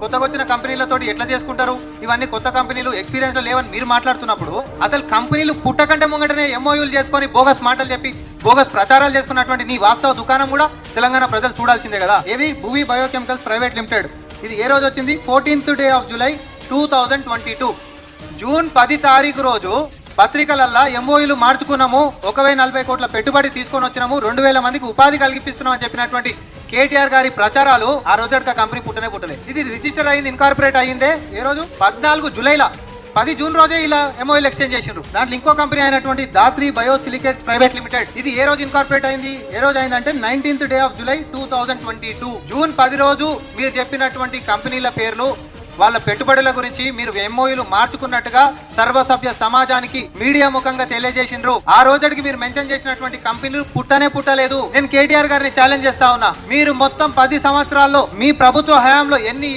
కొత్తగా వచ్చిన కంపెనీలతో ఎట్లా చేసుకుంటారు, ఇవన్నీ కొత్త కంపెనీలు ఎక్స్పీరియన్స్ లేవని మీరు మాట్లాడుతున్నప్పుడు అసలు కంపెనీలు పుట్టకంటే ముంగటనే ఎంఓయూలు చేసుకొని బోగస్ మాటలు చెప్పి బోగస్ ప్రచారాలు చేసుకున్నటువంటి నీ వాస్తవ దుకాణం కూడా తెలంగాణ ప్రజలు చూడాల్సిందే కదా. ఏవి భూవి బయోకెమికల్స్ ప్రైవేట్ లిమిటెడ్, ఇది ఏ రోజు వచ్చింది? 14th day of July 2022. June 10 తారీఖు రోజు పత్రికలల్లా ఎంఓయూలు మార్చుకున్నాము, 140 కోట్ల పెట్టుబడి తీసుకొని వచ్చినాము, 2000 మందికి ఉపాధి కలిగిస్తున్నాం అని చెప్పినటువంటి కేటీఆర్ గారి ప్రచారాలు ఆ రోజు కంపెనీ పుట్టలే. ఇది రిజిస్టర్ అయింది, ఇన్కార్పొరేట్ అయ్యిందే ఏ రోజు? 14 జూలైలో. 10 జూన్ రోజే ఇలా ఎంఓయూలు ఎక్స్చేంజ్ చేసిండ్రు. దాంట్లో ఇంకో కంపెనీ అయినటువంటి దాత్రి బయోసిలికేట్స్ ప్రైవేట్ లిమిటెడ్, ఇది ఏ రోజు ఇన్కార్పొరేట్ అయింది? ఏ రోజు అయిందంటే 19th day of July 2022. June 10 రోజు మీరు చెప్పినటువంటి కంపెనీల పేర్లు, వాళ్ళ పెట్టుబడుల గురించి మీరు ఎంఓయూలు మార్చుకున్నట్టుగా సర్వసభ్య సమాజానికి మీడియా ముఖంగా తెలియజేసిండ్రు. ఆ రోజుకి మీరు మెన్షన్ చేసినటువంటి కంపెనీలు పుట్టలేదు. నేను కేటీఆర్ గారిని ఛాలెంజ్ చేస్తా ఉన్నా, మీరు మొత్తం 10 సంవత్సరాల్లో మీ ప్రభుత్వ హయాంలో ఎన్ని